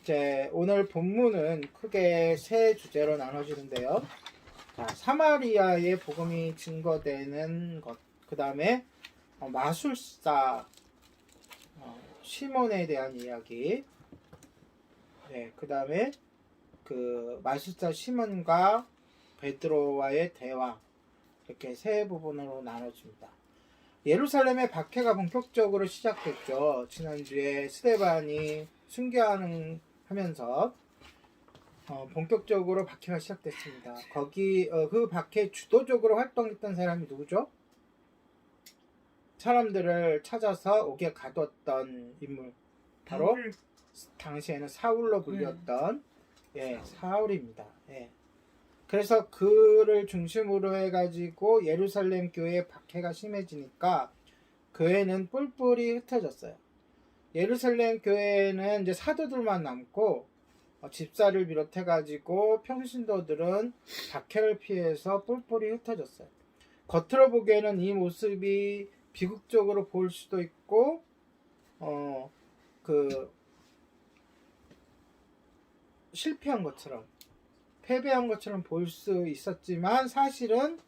이제 오늘 본문은 크게 세 주제로 나눠지는데요. 자, 사마리아의 복음이 증거되는 것, 그 다음에 마술사 시몬에 대한 이야기, 네, 그 다음에 그 마술사 시몬과 베드로와의 대화, 이렇게 세 부분으로 나눠집니다. 예루살렘의 박해가 본격적으로 시작됐죠. 지난주에 스데반이 순교하면서 본격적으로 박해가 시작됐습니다. 거기 그 박해 주도적으로 활동했던 사람이 누구죠? 사람들을 찾아서 옥에 가뒀던 인물, 바로 당시에는 사울로 불렸던 사울입니다. 예. 그래서 그를 중심으로 해가지고 예루살렘 교회의 박해가 심해지니까 교회는 뿔뿔이 흩어졌어요. 예루살렘 교회는 이제 사도들만 남고 집사를 비롯해가지고 평신도들은 박해를 피해서 뿔뿔이 흩어졌어요. 겉으로 보기에는 이 모습이 비극적으로 보일 수도 있고 실패한 것처럼, 패배한 것처럼 보일 수 있었지만 사실은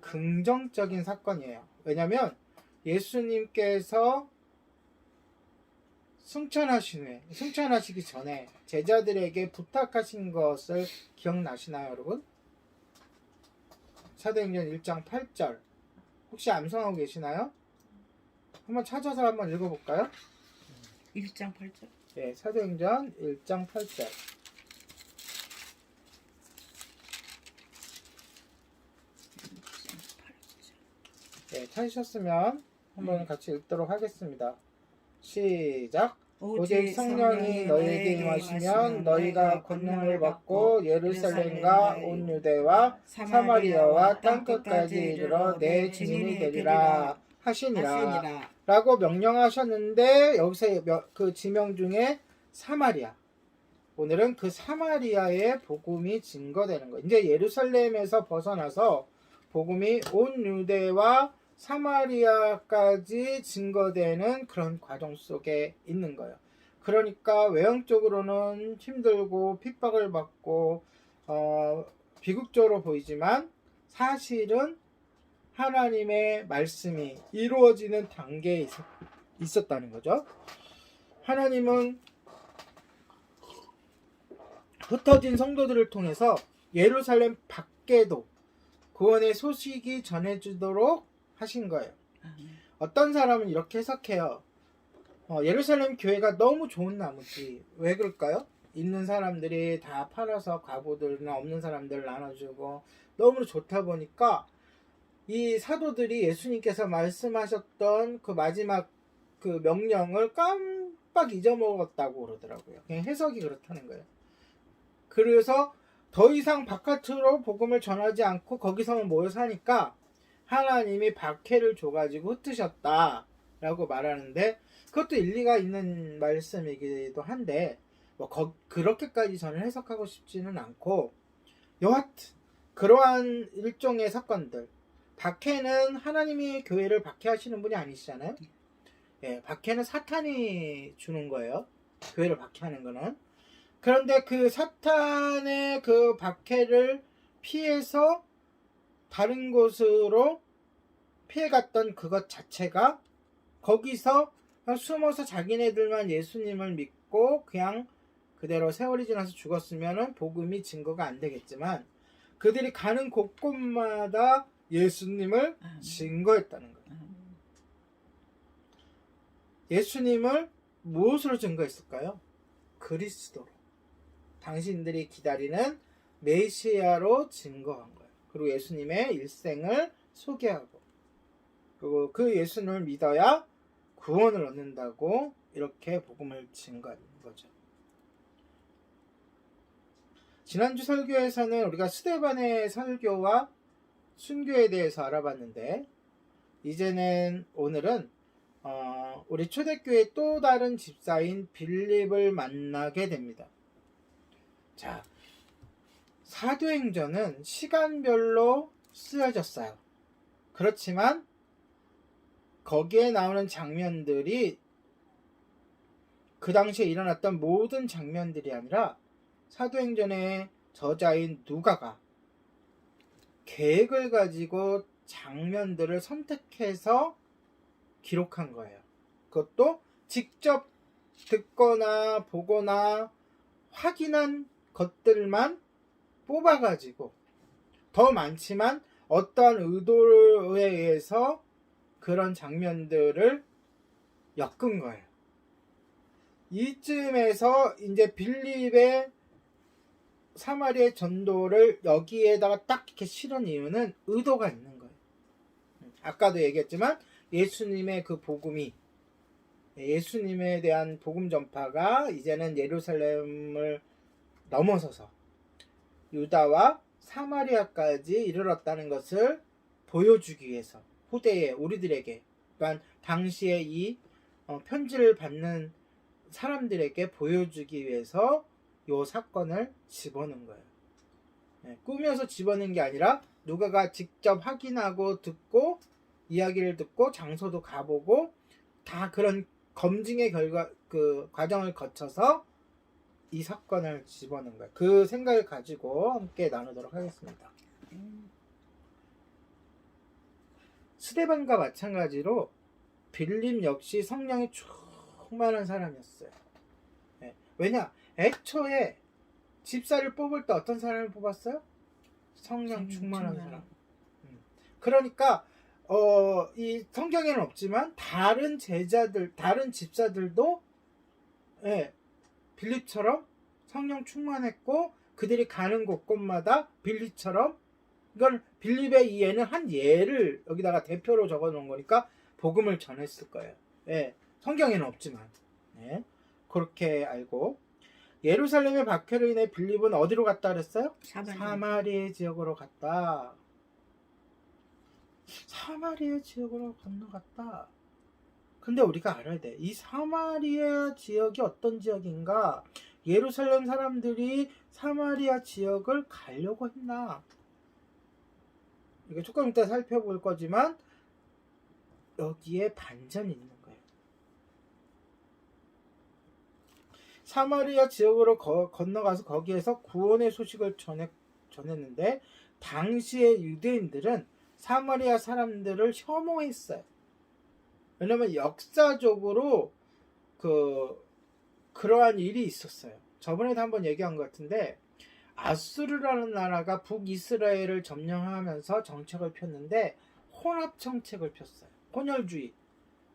긍정적인 사건이에요. 왜냐하면 예수님께서 승천하시기 전에 제자들에게 부탁하신 것을 기억나시나요, 여러분? 사도행전 1장 8절 혹시 암송하고 계시나요? 한번 찾아서 한번 읽어볼까요? 1장 8절. 네, 사도행전 1장 8절. 네, 찾으셨으면 한번 같이 읽도록 하겠습니다. 시작. 오직 성령이 너희에게 임하시면 너희가 권능을 받고 예루살렘과 온 유대와 사마리아와 땅끝까지 이르러 내 증인이 되리라 하시니라 라고 명령하셨는데, 여기서 그 지명 중에 사마리아, 오늘은 그 사마리아의 복음이 증거되는 거예요. 이제 예루살렘에서 벗어나서 복음이 온 유대와 사마리아까지 증거되는 그런 과정 속에 있는 거예요. 그러니까 외형적으로는 힘들고 핍박을 받고 비극적으로 보이지만 사실은 하나님의 말씀이 이루어지는 단계에 있었다는 거죠. 하나님은 흩어진 성도들을 통해서 예루살렘 밖에도 구원의 소식이 전해지도록 하신 거예요. 어떤 사람은 이렇게 해석해요. 예루살렘 교회가 너무 좋은 나무지. 왜 그럴까요? 있는 사람들이 다 팔아서 과부들이나 없는 사람들 나눠주고 너무 좋다 보니까 이 사도들이 예수님께서 말씀하셨던 그 마지막 그 명령을 깜빡 잊어먹었다고 그러더라고요. 그냥 해석이 그렇다는 거예요. 그래서 더 이상 바깥으로 복음을 전하지 않고 거기서만 모여 사니까 하나님이 박해를 줘가지고 흩으셨다라고 말하는데, 그것도 일리가 있는 말씀이기도 한데 그렇게까지 저는 해석하고 싶지는 않고, 여하튼 그러한 일종의 사건들, 박해는 하나님이 교회를 박해하시는 분이 아니시잖아요. 예, 박해는 사탄이 주는 거예요. 교회를 박해하는 거는. 그런데 그 사탄의 그 박해를 피해서 다른 곳으로 피해갔던 그것 자체가, 거기서 숨어서 자기네들만 예수님을 믿고 그냥 그대로 세월이 지나서 죽었으면 복음이 증거가 안 되겠지만, 그들이 가는 곳곳마다 예수님을 증거했다는 거예요. 예수님을 무엇으로 증거했을까요? 그리스도로, 당신들이 기다리는 메시아로 증거한 거예요. 그리고 예수님의 일생을 소개하고, 그리고 그 예수님을 믿어야 구원을 얻는다고 이렇게 복음을 증거하는 거죠. 지난주 설교에서는 우리가 스데반의 설교와 순교에 대해서 알아봤는데, 이제는 오늘은 우리 초대교회 또 다른 집사인 빌립을 만나게 됩니다. 자, 사도행전은 시간별로 쓰여졌어요. 그렇지만 거기에 나오는 장면들이 그 당시에 일어났던 모든 장면들이 아니라 사도행전의 저자인 누가가 계획을 가지고 장면들을 선택해서 기록한 거예요. 그것도 직접 듣거나 보거나 확인한 것들만 뽑아가지고, 더 많지만 어떠한 의도에 의해서 그런 장면들을 엮은 거예요. 이쯤에서 이제 빌립의 사마리아 전도를 여기에다가 딱 이렇게 실은 이유는 의도가 있는 거예요. 아까도 얘기했지만 예수님의 그 복음이, 예수님에 대한 복음 전파가 이제는 예루살렘을 넘어서서 유다와 사마리아까지 이르렀다는 것을 보여주기 위해서, 후대에 우리들에게, 또한 당시에 이 편지를 받는 사람들에게 보여주기 위해서 이 사건을 집어넣은 거예요. 꾸며서 집어넣은 게 아니라 누가가 직접 확인하고 듣고, 이야기를 듣고 장소도 가보고 다 그런 검증의 결과, 그 과정을 거쳐서 이 사건을 집어넣은 거예요. 그 생각을 가지고 함께 나누도록 하겠습니다. 스데반과 마찬가지로 빌립 역시 성령이 충만한 사람이었어요. 왜냐? 애초에 집사를 뽑을 때 어떤 사람을 뽑았어요? 성령 충만한 사람. 그러니까 이 성경에는 없지만 다른 제자들, 다른 집사들도 빌립처럼 성령 충만했고, 그들이 가는 곳곳마다 빌립처럼, 이건 빌립의 이 예는 한 예를 여기다가 대표로 적어 놓은 거니까 복음을 전했을 거예요. 성경에는 없지만 그렇게 알고, 예루살렘의 박해로 인해 빌립은 어디로 갔다 그랬어요? 사마리아 지역으로 갔다. 사마리아 지역으로 건너갔다. 근데 우리가 알아야 돼. 이 사마리아 지역이 어떤 지역인가? 예루살렘 사람들이 사마리아 지역을 가려고 했나? 이거 조금 이따 살펴볼 거지만 여기에 반전이 있는 거예요. 사마리아 지역으로 건너가서 거기에서 구원의 소식을 전했는데, 당시의 유대인들은 사마리아 사람들을 혐오했어요. 왜냐면 역사적으로 그러한 일이 있었어요. 저번에도 한번 얘기한 것 같은데, 아수르라는 나라가 북이스라엘을 점령하면서 정책을 폈는데 혼합 정책을 폈어요. 혼혈주의.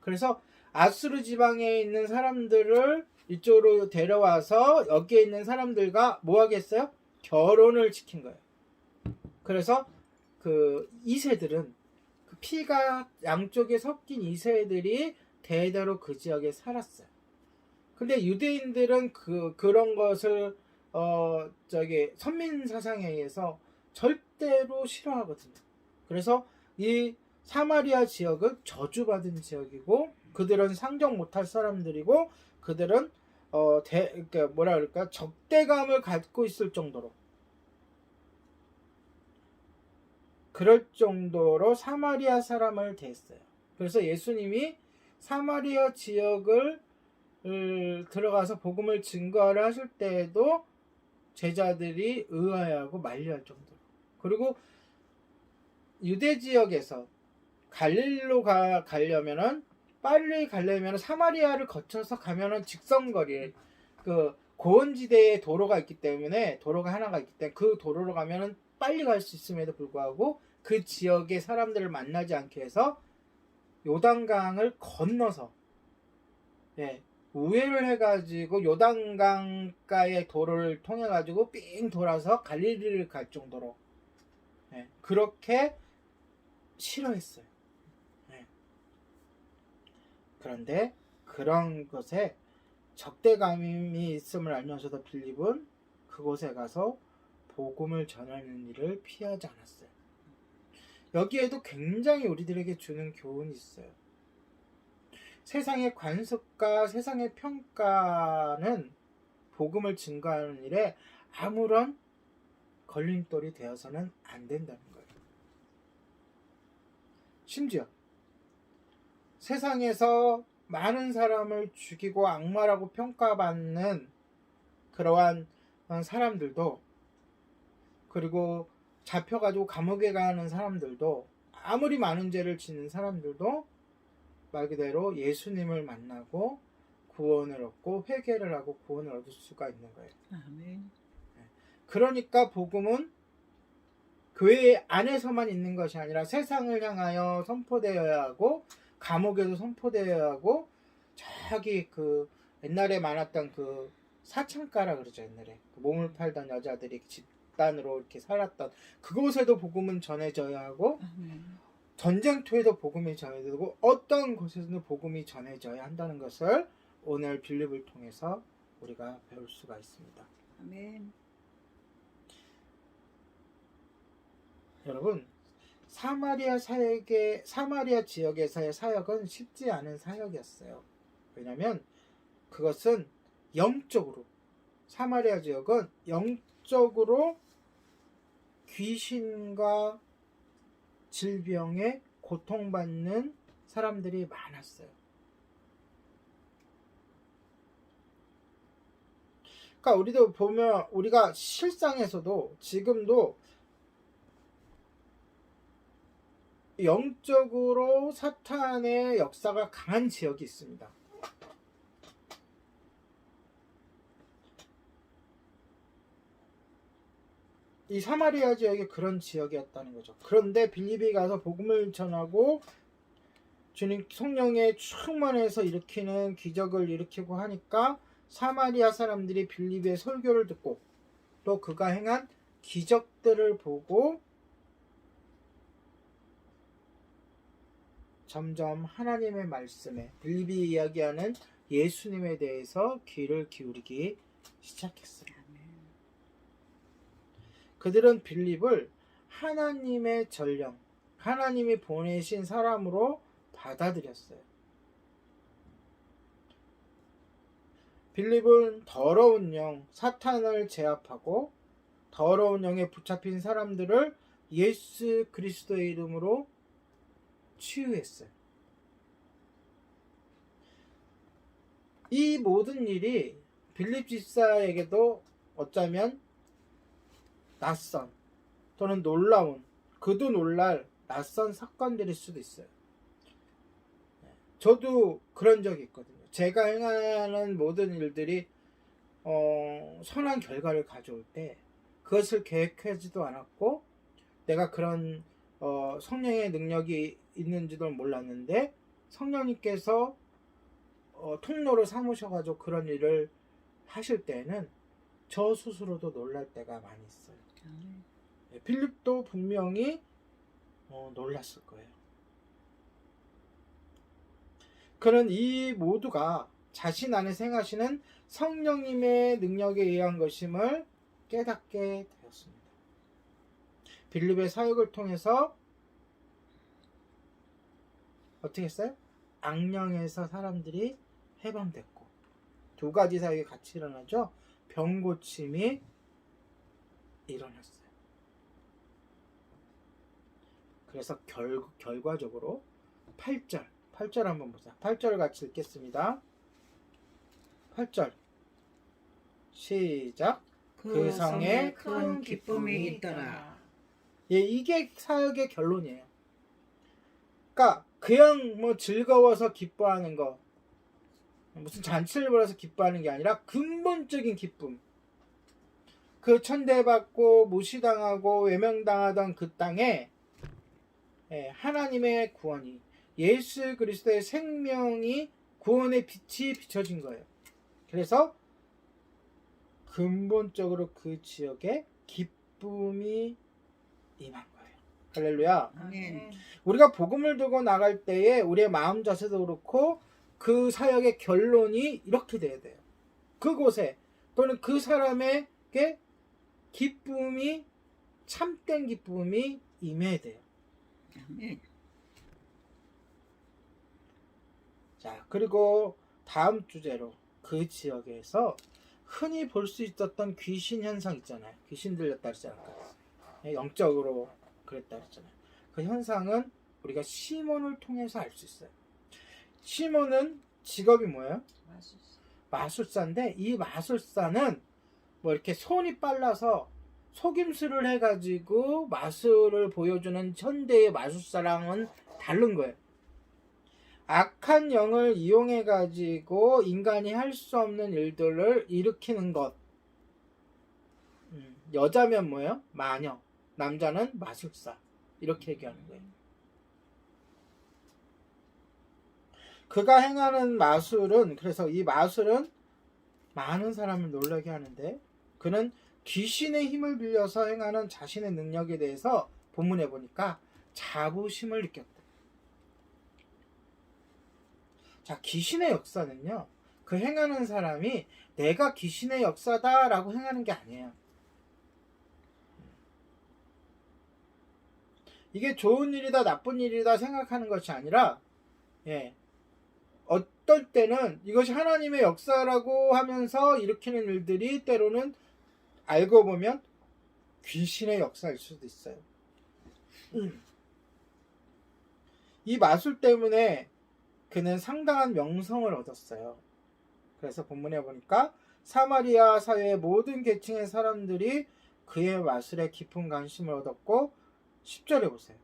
그래서 아수르 지방에 있는 사람들을 이쪽으로 데려와서 여기에 있는 사람들과 뭐 하겠어요? 결혼을 시킨 거예요. 그래서 그 2세들은 그 피가 양쪽에 섞인 2세들이 대대로 그 지역에 살았어요. 근데 유대인들은 그런 것을 선민 사상에 의해서 절대로 싫어하거든요. 그래서 이 사마리아 지역은 저주받은 지역이고, 그들은 상종 못할 사람들이고, 그들은 적대감을 갖고 있을 정도로, 그럴 정도로 사마리아 사람을 대했어요. 그래서 예수님이 사마리아 지역을 들어가서 복음을 증거하려 하실 때에도 제자들이 의아해하고 만류할 정도로. 그리고 유대 지역에서 갈릴리로 가려면은, 빨리 가려면 사마리아를 거쳐서 가면은 직선거리에 그 고원지대에 도로가 있기 때문에, 도로가 하나가 있기 때문에 그 도로로 가면은 빨리 갈 수 있음에도 불구하고 그 지역의 사람들을 만나지 않게 해서 요단강을 건너서 우회를 해가지고 요단강가의 도로를 통해가지고 삥 돌아서 갈릴리를 갈 정도로 그렇게 싫어했어요. 그런데 그런 것에 적대감이 있음을 알면서도 빌립은 그곳에 가서 복음을 전하는 일을 피하지 않았어요. 여기에도 굉장히 우리들에게 주는 교훈이 있어요. 세상의 관습과 세상의 평가는 복음을 증거하는 일에 아무런 걸림돌이 되어서는 안 된다는 거예요. 심지어 세상에서 많은 사람을 죽이고 악마라고 평가받는 그러한 사람들도, 그리고 잡혀가지고 감옥에 가는 사람들도, 아무리 많은 죄를 짓는 사람들도 말 그대로 예수님을 만나고 구원을 얻고 회개를 하고 구원을 얻을 수가 있는 거예요. 아멘. 그러니까 복음은 교회 안에서만 있는 것이 아니라 세상을 향하여 선포되어야 하고, 감옥에도 선포되어야 하고, 저기 그 옛날에 많았던 그 사창가라 그러죠. 옛날에 그 몸을 팔던 여자들이 집단으로 이렇게 살았던 그곳에도 복음은 전해져야 하고, 아멘. 전쟁터에도 복음이 전해져야 되고, 어떤 곳에서는 복음이 전해져야 한다는 것을 오늘 빌립을 통해서 우리가 배울 수가 있습니다. 아멘. 여러분, 사마리아 지역에서의 사역은 쉽지 않은 사역이었어요. 왜냐하면 그것은 영적으로, 사마리아 지역은 영적으로 귀신과 질병에 고통받는 사람들이 많았어요. 그러니까 우리도 보면, 우리가 실상에서도 지금도 영적으로 사탄의 역사가 강한 지역이 있습니다. 이 사마리아 지역이 그런 지역이었다는 거죠. 그런데 빌립이 가서 복음을 전하고 주님 성령에 충만해서 일으키는 기적을 일으키고 하니까 사마리아 사람들이 빌립의 설교를 듣고 또 그가 행한 기적들을 보고 점점 하나님의 말씀에, 빌립이 이야기하는 예수님에 대해서 귀를 기울이기 시작했어요. 그들은 빌립을 하나님의 전령, 하나님이 보내신 사람으로 받아들였어요. 빌립은 더러운 영, 사탄을 제압하고 더러운 영에 붙잡힌 사람들을 예수 그리스도의 이름으로 치유했어요. 이 모든 일이 빌립 집사에게도 어쩌면 낯선 또는 놀라운, 그도 놀랄 낯선 사건들일 수도 있어요. 저도 그런 적이 있거든요. 제가 행하는 모든 일들이 선한 결과를 가져올 때 그것을 계획하지도 않았고, 내가 그런 성령의 능력이 있는지도 몰랐는데 성령님께서 통로를 삼으셔가지고 그런 일을 하실 때는 저 스스로도 놀랄 때가 많이 있어요. 빌립도 분명히 놀랐을 거예요. 그는 이 모두가 자신 안에서 행하시는 성령님의 능력에 의한 것임을 깨닫게 되었습니다. 빌립의 사역을 통해서 어떻게 했어요? 악령에서 사람들이 해방됐고, 두 가지 사역이 같이 일어나죠. 병고침이 일어났어요. 그래서 결과적으로 8절 한번 보자. 8절 같이 읽겠습니다. 8절 시작. 그 성에 큰 기쁨이 있더라. 예, 이게 사역의 결론이에요. 그러니까 그냥 뭐 즐거워서 기뻐하는 거, 무슨 잔치를 벌여서 기뻐하는 게 아니라 근본적인 기쁨. 그 천대받고 무시당하고 외면당하던 그 땅에 하나님의 구원이, 예수 그리스도의 생명이, 구원의 빛이 비춰진 거예요. 그래서 근본적으로 그 지역에 기쁨이 임한 거예요. 할렐루야. 아멘. 우리가 복음을 들고 나갈 때에 우리의 마음 자세도 그렇고 그 사역의 결론이 이렇게 돼야 돼요. 그곳에 또는 그 사람에게 기쁨이, 참된 기쁨이 임해야 돼요. 아멘. 자, 그리고 다음 주제로 그 지역에서 흔히 볼 수 있었던 귀신 현상 있잖아요. 귀신 들렸다 했잖아요. 영적으로 그랬다 했잖아요. 그 현상은 우리가 시몬을 통해서 알 수 있어요. 시몬은 직업이 뭐예요? 마술사. 마술사인데 이 마술사는 뭐 이렇게 손이 빨라서 속임수를 해가지고 마술을 보여주는 현대의 마술사랑은 다른 거예요. 악한 영을 이용해가지고 인간이 할 수 없는 일들을 일으키는 것. 여자면 뭐예요? 마녀. 남자는 마술사. 이렇게 얘기하는 거예요. 그가 행하는 마술은, 그래서 이 마술은 많은 사람을 놀라게 하는데, 그는 귀신의 힘을 빌려서 행하는 자신의 능력에 대해서 본문에 보니까 자부심을 느꼈다. 자, 귀신의 역사는요, 그 행하는 사람이 내가 귀신의 역사다라고 행하는 게 아니에요. 이게 좋은 일이다, 나쁜 일이다 생각하는 것이 아니라, 어떨 때는 이것이 하나님의 역사라고 하면서 일으키는 일들이 때로는 알고 보면 귀신의 역사일 수도 있어요. 이 마술 때문에 그는 상당한 명성을 얻었어요. 그래서 본문에 보니까 사마리아 사회의 모든 계층의 사람들이 그의 마술에 깊은 관심을 얻었고 10절에 보세요.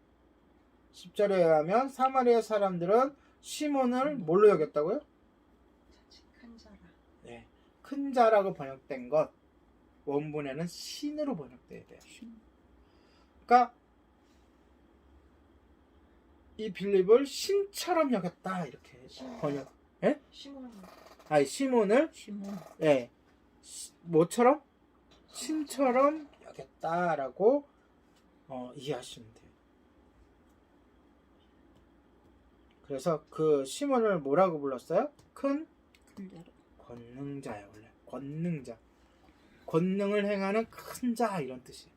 10절에 의하면 사마리아 사람들은 시몬을 뭘로 여겼다고요? 큰 자라. 네, 큰 자라고 번역된 것 원문에는 신으로 번역돼야 돼요. 그러니까 이 빌립을 신처럼 여겼다 이렇게 번역. 예? 시몬. 아니 시몬을 시몬. 예, 뭐처럼 신처럼 여겼다라고 이해하시면 돼요. 그래서 그 시몬을 뭐라고 불렀어요? 큰 자라. 권능자예요. 원래 권능자, 권능을 행하는 큰 자 이런 뜻이에요.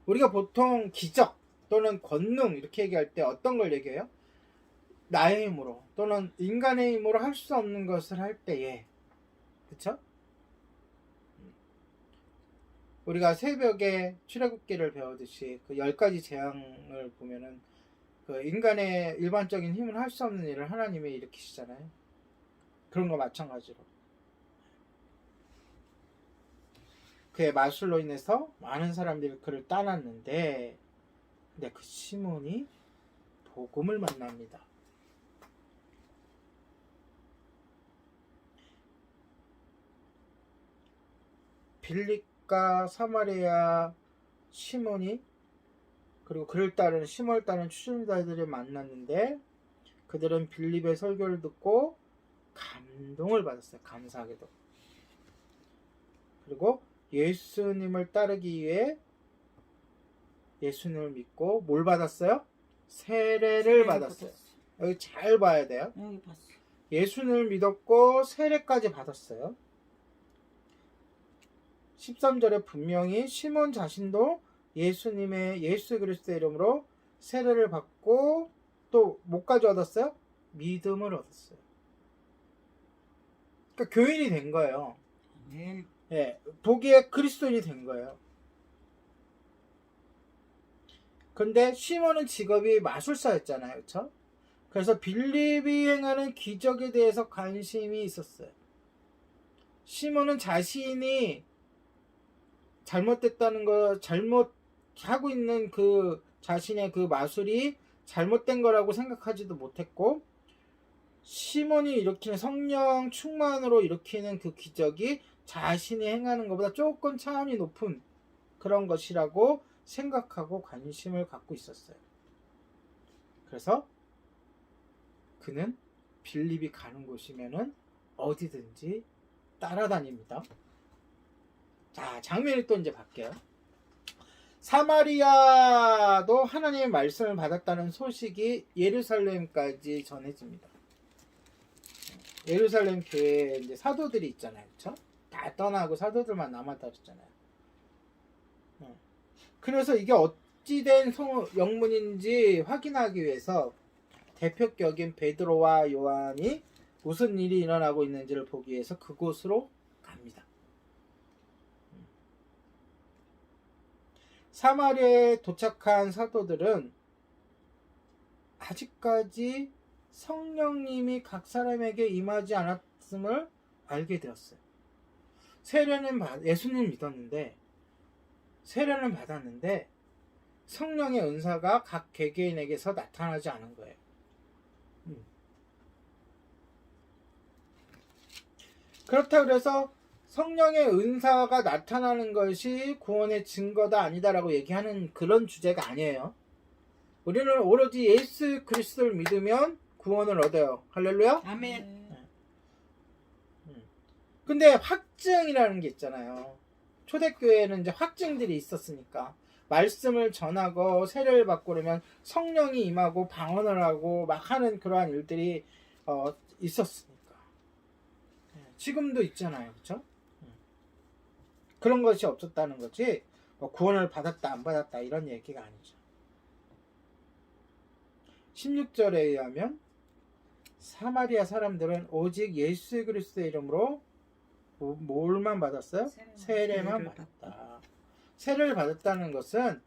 우리가 보통 기적 또는 권능 이렇게 얘기할 때 어떤 걸 얘기해요? 나의 힘으로 또는 인간의 힘으로 할 수 없는 것을 할 때에, 그쵸? 우리가 새벽에 출애굽기를 배우듯이 그 10가지 재앙을 보면은 그 인간의 일반적인 힘은 할 수 없는 일을 하나님이 일으키시잖아요. 그런 거 마찬가지로 그의 마술로 인해서 많은 사람들이 그를 따랐는데, 근데 그 시몬이 복음을 만납니다. 빌립과 사마리아 시몬이 그리고 그를 따르는 시몬을 따르는 추종자들이 만났는데 그들은 빌립의 설교를 듣고 감동을 받았어요. 감사하게도. 그리고 예수님을 따르기 위해 예수님을 믿고 뭘 받았어요? 세례를 받았어요. 여기 잘 봐야 돼요. 여기 봤어. 예수님을 믿었고 세례까지 받았어요. 13절에 분명히 시몬 자신도 예수님의 예수 그리스도의 이름으로 세례를 받고 또 뭐까지 얻었어요? 믿음을 얻었어요. 그러니까 교인이 된 거예요. 아멘. 예, 보기에 그리스도인이 된 거예요. 근데 시몬은 직업이 마술사였잖아요. 그렇죠? 그래서 빌립이 행하는 기적에 대해서 관심이 있었어요. 시몬은 자신이 잘못됐다는 거, 잘못하고 있는 그 자신의 그 마술이 잘못된 거라고 생각하지도 못했고, 시몬이 일으키는 성령 충만으로 일으키는 그 기적이 자신이 행하는 것보다 조금 차원이 높은 그런 것이라고 생각하고 관심을 갖고 있었어요. 그래서 그는 빌립이 가는 곳이면은 어디든지 따라다닙니다. 자, 장면이 또 이제 바뀌어요. 사마리아도 하나님의 말씀을 받았다는 소식이 예루살렘까지 전해집니다. 예루살렘 교회에 이제 사도들이 있잖아요. 그쵸? 다 떠나고 사도들만 남았다랬잖아요. 그래서 이게 어찌된 영문인지 확인하기 위해서 대표격인 베드로와 요한이 무슨 일이 일어나고 있는지를 보기 위해서 그곳으로 갑니다. 사마리아에 도착한 사도들은 아직까지 성령님이 각 사람에게 임하지 않았음을 알게 되었어요. 예수님 믿었는데 세례는 받았는데 성령의 은사가 각 개개인에게서 나타나지 않은 거예요. 그렇다고 해서 성령의 은사가 나타나는 것이 구원의 증거다 아니다라고 얘기하는 그런 주제가 아니에요. 우리는 오로지 예수 그리스도를 믿으면 구원을 얻어요. 할렐루야. 아멘. 근데 확증이라는 게 있잖아요. 초대교회는 이제 확증들이 있었으니까 말씀을 전하고 세례를 받고 그러면 성령이 임하고 방언을 하고 막 하는 그러한 일들이 있었으니까. 지금도 있잖아요. 그렇죠? 그런 것이 없었다는 거지 구원을 받았다 안 받았다 이런 얘기가 아니죠. 16절에 의하면 사마리아 사람들은 오직 예수 그리스도의 이름으로 뭘만 받았어요? 세례만 받았다. 세례를 받았다는 것은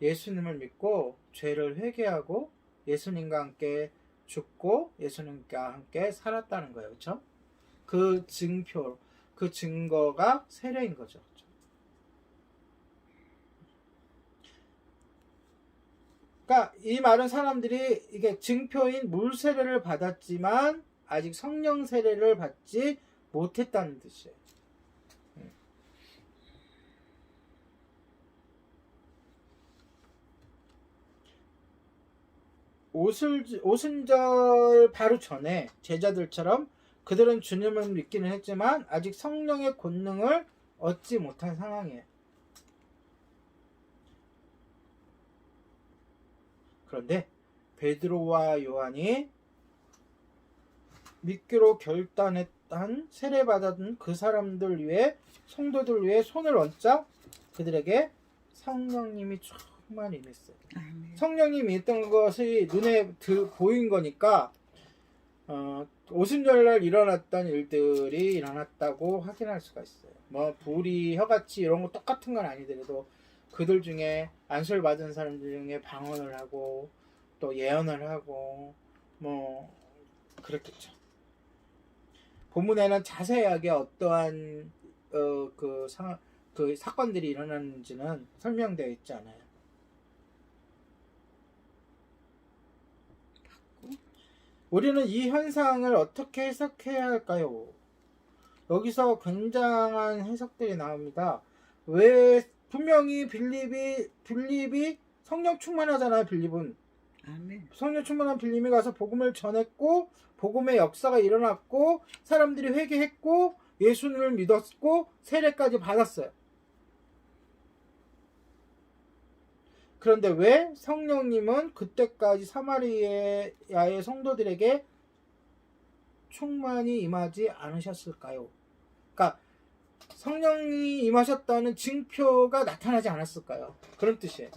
예수님을 믿고 죄를 회개하고 예수님과 함께 죽고 예수님과 함께 살았다는 거예요. 그렇죠? 그 증표, 그 증거가 세례인 거죠. 그러니까 이 많은 사람들이 이게 증표인 물 세례를 받았지만 아직 성령 세례를 받지 못했다는 뜻이에요. 오순절 바로 전에 제자들처럼 그들은 주님을 믿기는 했지만 아직 성령의 권능을 얻지 못한 상황이에요. 그런데 베드로와 요한이 믿기로 결단했던 세례받은 그 사람들 위해 성도들 위해 손을 얹자 그들에게 성령님이 충만히 임했어요. 아멘. 성령님이 있던 것이 눈에 보인 거니까 오순절날 일어났던 일들이 일어났다고 확인할 수가 있어요. 뭐 불이 혀같이 이런 거 똑같은 건 아니더라도 그들 중에 안수를 받은 사람들 중에 방언을 하고 또 예언을 하고 뭐 그랬겠죠. 본문에는 자세하게 어떠한 그 사건들이 일어났는지는 설명되어 있지 않아요. 우리는 이 현상을 어떻게 해석해야 할까요? 여기서 굉장한 해석들이 나옵니다. 왜 분명히 빌립이 성령 충만하잖아요. 빌립은 아멘. 성령 충만한 빌립이 가서 복음을 전했고 복음의 역사가 일어났고 사람들이 회개했고 예수님을 믿었고 세례까지 받았어요. 그런데 왜 성령님은 그때까지 사마리아의 성도들에게 충만히 임하지 않으셨을까요? 그러니까 성령이 임하셨다는 징표가 나타나지 않았을까요? 그런 뜻이에요.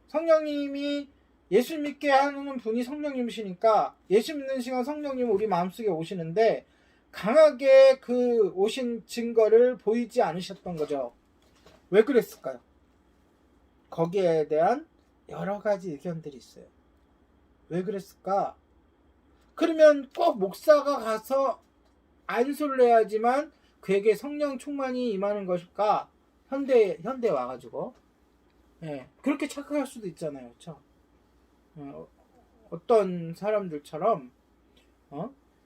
성령님이 예수 믿게 하는 분이 성령님이시니까 예수 믿는 시간 성령님은 우리 마음속에 오시는데 강하게 그 오신 증거를 보이지 않으셨던 거죠. 왜 그랬을까요? 거기에 대한 여러 가지 의견들이 있어요. 왜 그랬을까? 그러면 꼭 목사가 가서 안수를 해야지만 그에게 성령 충만이 임하는 것일까? 현대에 와가지고 그렇게 착각할 수도 있잖아요. 그렇죠? 어떤 사람들처럼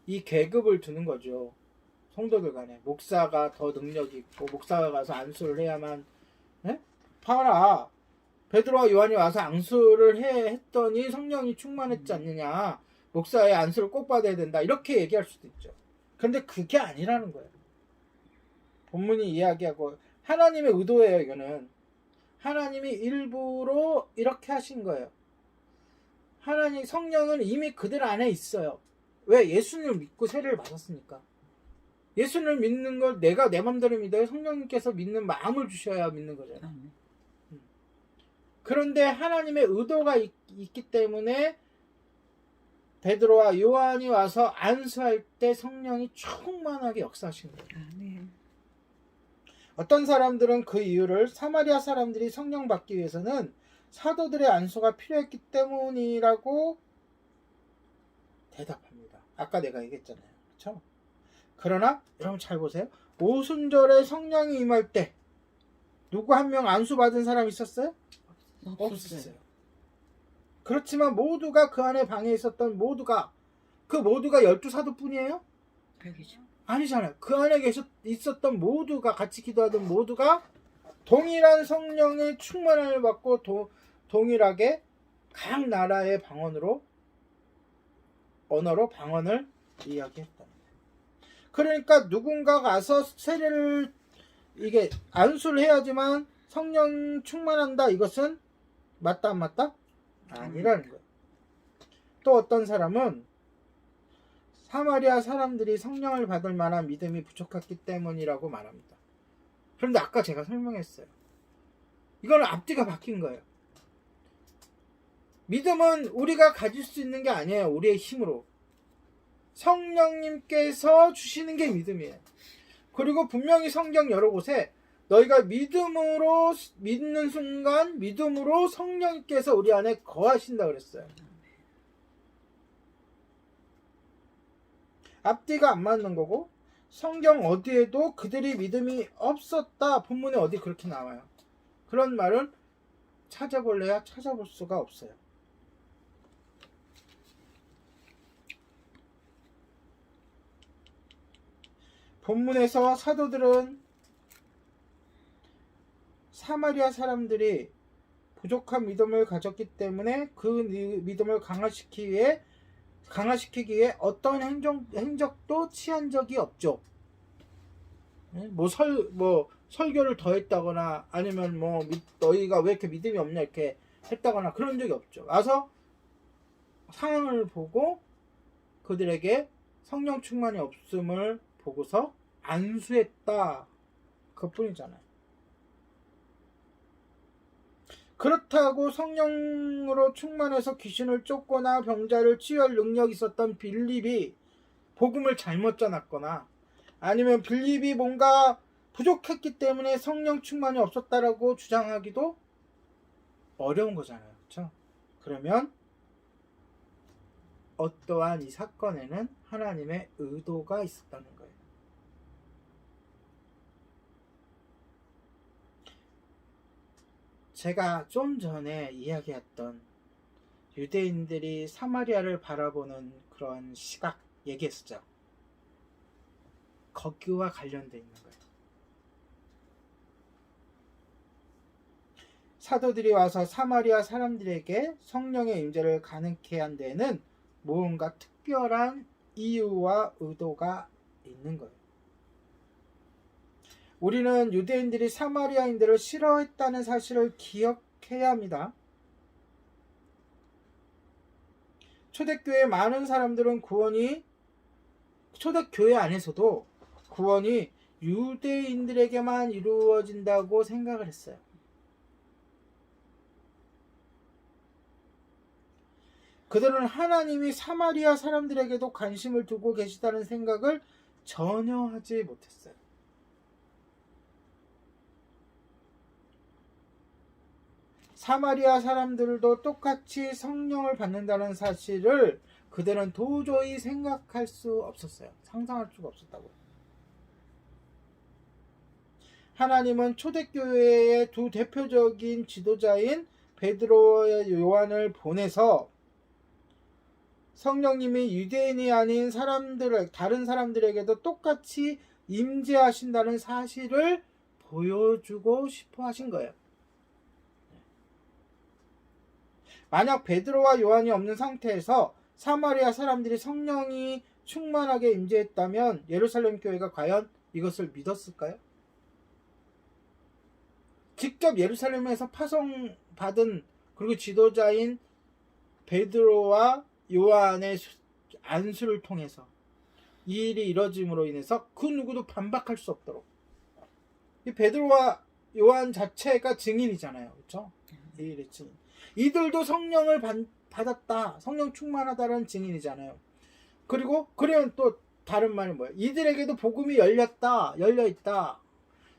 이 계급을 두는 거죠. 성도들 간에 목사가 더 능력이 있고 목사가 가서 안수를 해야만 봐라 베드로와 요한이 와서 안수를 했더니 성령이 충만했지 않느냐 목사의 안수를 꼭 받아야 된다 이렇게 얘기할 수도 있죠. 그런데 그게 아니라는 거예요. 본문이 이야기하고 하나님의 의도예요. 이거는 하나님이 일부러 이렇게 하신 거예요. 하나님 성령은 이미 그들 안에 있어요. 왜? 예수님을 믿고 세례를 받았으니까. 예수님을 믿는 걸 내가 내 맘대로 믿어요. 성령님께서 믿는 마음을 주셔야 믿는 거잖아요. 그런데 하나님의 의도가 있기 때문에 베드로와 요한이 와서 안수할 때 성령이 충만하게 역사하신 거예요. 아멘. 어떤 사람들은 그 이유를 사마리아 사람들이 성령 받기 위해서는 사도들의 안수가 필요했기 때문이라고 대답합니다. 아까 내가 얘기했잖아요. 그렇죠? 그러나 여러분 잘 보세요. 오순절에 성령이 임할 때 누구 한 명 안수 받은 사람 있었어요? 없었어요. 그렇지만 모두가 그 안에 방에 있었던 모두가 그 모두가 12사도뿐이에요? 백이죠. 아니잖아요. 그 안에 있었던 모두가 같이 기도하던 모두가 동일한 성령의 충만함을 받고 동일하게 각 나라의 언어로 방언을 이야기했답니다. 그러니까 누군가가 가서 세례를 이게 안수를 해야지만 성령 충만한다. 이것은 맞다 안 맞다? 아니라는 거예요. 또 어떤 사람은 사마리아 사람들이 성령을 받을 만한 믿음이 부족했기 때문이라고 말합니다. 그런데 아까 제가 설명했어요. 이거는 앞뒤가 바뀐 거예요. 믿음은 우리가 가질 수 있는 게 아니에요. 우리의 힘으로. 성령님께서 주시는 게 믿음이에요. 그리고 분명히 성경 여러 곳에 너희가 믿음으로 믿는 순간 믿음으로 성령님께서 우리 안에 거하신다 그랬어요. 앞뒤가 안 맞는 거고 성경 어디에도 그들이 믿음이 없었다. 본문에 어디 그렇게 나와요. 그런 말은 찾아볼래야 찾아볼 수가 없어요. 본문에서 사도들은 사마리아 사람들이 부족한 믿음을 가졌기 때문에 그 믿음을 강화시키기 위해 어떤 행적도 취한 적이 없죠. 설교를 더 했다거나 아니면 너희가 왜 이렇게 믿음이 없냐 이렇게 했다거나 그런 적이 없죠. 와서 상황을 보고 그들에게 성령 충만이 없음을 보고서 안수했다. 그뿐이잖아요. 그렇다고 성령으로 충만해서 귀신을 쫓거나 병자를 치유할 능력이 있었던 빌립이 복음을 잘못 전했거나 아니면 빌립이 뭔가 부족했기 때문에 성령 충만이 없었다라고 주장하기도 어려운 거잖아요. 그렇죠? 그러면 어떠한 이 사건에는 하나님의 의도가 있었다는 거예요. 제가 좀 전에 이야기했던 유대인들이 사마리아를 바라보는 그런 시각 얘기했었죠. 거기와 관련되어 있는 거예요. 사도들이 와서 사마리아 사람들에게 성령의 임재를 가능케 한 데에는 무언가 특별한 이유와 의도가 있는 거예요. 우리는 유대인들이 사마리아인들을 싫어했다는 사실을 기억해야 합니다. 초대교회 많은 사람들은 초대교회 안에서도 구원이 유대인들에게만 이루어진다고 생각을 했어요. 그들은 하나님이 사마리아 사람들에게도 관심을 두고 계시다는 생각을 전혀 하지 못했어요. 사마리아 사람들도 똑같이 성령을 받는다는 사실을 그들은 도저히 생각할 수 없었어요. 상상할 수가 없었다고요. 하나님은 초대교회의 두 대표적인 지도자인 베드로와 요한을 보내서 성령님이 유대인이 아닌 다른 사람들에게도 똑같이 임재하신다는 사실을 보여주고 싶어 하신 거예요. 만약 베드로와 요한이 없는 상태에서 사마리아 사람들이 성령이 충만하게 임재했다면 예루살렘 교회가 과연 이것을 믿었을까요? 직접 예루살렘에서 파송받은 그리고 지도자인 베드로와 요한의 안수를 통해서 이 일이 이뤄짐으로 인해서 그 누구도 반박할 수 없도록 이 베드로와 요한 자체가 증인이잖아요. 그렇죠? 이 일의 증인. 이들도 성령을 받았다. 성령 충만하다는 증인이잖아요. 그러면 또 다른 말은 뭐예요? 이들에게도 복음이 열려있다.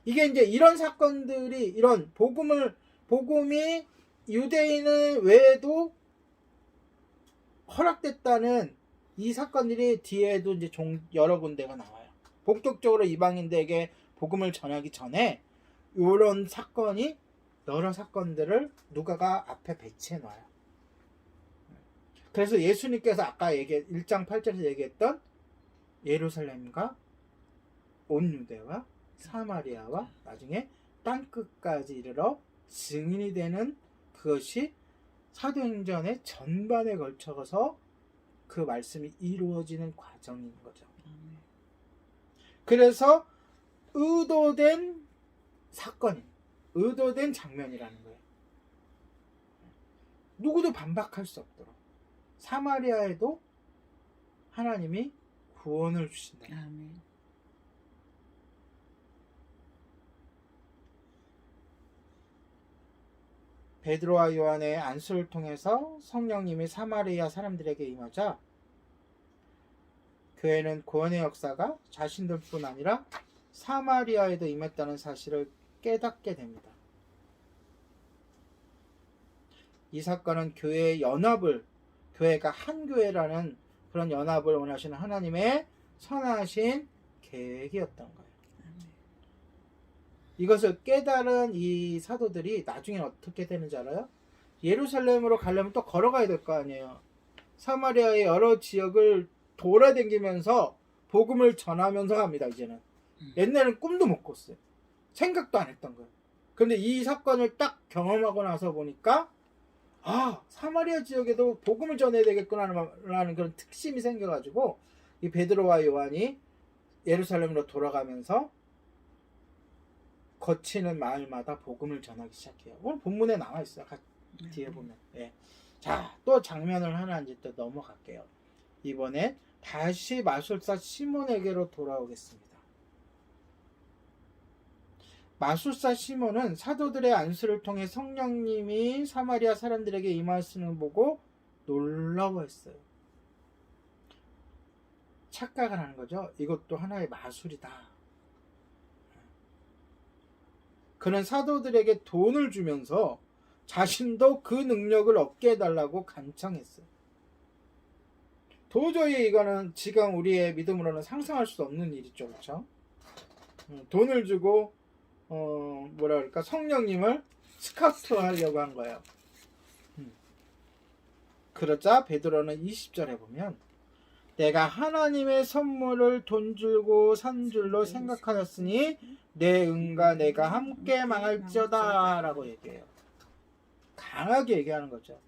이게 이제 이런 사건들이 이런 복음이 유대인을 외에도 허락됐다는 이 사건들이 뒤에도 이제 여러 군데가 나와요. 본격적으로 이방인들에게 복음을 전하기 전에 이런 사건이 여러 사건들을 누가가 앞에 배치해 놔요. 그래서 예수님께서 아까 1장 8절에서 얘기했던 예루살렘과 온 유대와 사마리아와 나중에 땅끝까지 이르러 증인이 되는 그것이 사도행전의 전반에 걸쳐서 그 말씀이 이루어지는 과정인 거죠. 그래서 의도된 사건이, 의도된 장면이라는 거예요. 누구도 반박할 수 없도록 사마리아에도 하나님이 구원을 주신다. 아멘. 베드로와 요한의 안수를 통해서 성령님이 사마리아 사람들에게 임하자 교회는 구원의 역사가 자신들뿐 아니라 사마리아에도 임했다는 사실을 깨닫게 됩니다. 이 사건은 교회의 연합을, 교회가 한 교회라는 그런 연합을 원하시는 하나님의 선하신 계획이었던 거예요. 이것을 깨달은 이 사도들이 나중에 어떻게 되는지 알아요? 예루살렘으로 가려면 또 걸어가야 될 거 아니에요. 사마리아의 여러 지역을 돌아다니면서 복음을 전하면서 갑니다. 이제는 옛날에는 꿈도 못 꿨어요. 생각도 안 했던 거예요. 그런데 이 사건을 딱 경험하고 나서 보니까 사마리아 지역에도 복음을 전해야 되겠구나라는 그런 특심이 생겨가지고 이 베드로와 요한이 예루살렘으로 돌아가면서 거치는 마을마다 복음을 전하기 시작해요. 오늘 본문에 나와 있어요. 뒤에 보면. 예. 자, 또 장면을 하나 이제 또 넘어갈게요. 이번엔 다시 마술사 시몬에게로 돌아오겠습니다. 마술사 시몬은 사도들의 안수를 통해 성령님이 사마리아 사람들에게 임하시는 보고 놀라워했어요. 착각을 하는 거죠. 이것도 하나의 마술이다. 그는 사도들에게 돈을 주면서 자신도 그 능력을 얻게 해달라고 간청했어요. 도저히 이거는 지금 우리의 믿음으로는 상상할 수 없는 일이죠. 그렇죠? 돈을 주고 성령님을 스카우트 하려고 한 거예요. 그러자 베드로는 20절에 보면 내가 하나님의 선물을 돈 줄고 산 줄로 생각하였으니 내 은과 내가 함께 망할지어다 라고 얘기해요. 강하게 얘기하는 거죠.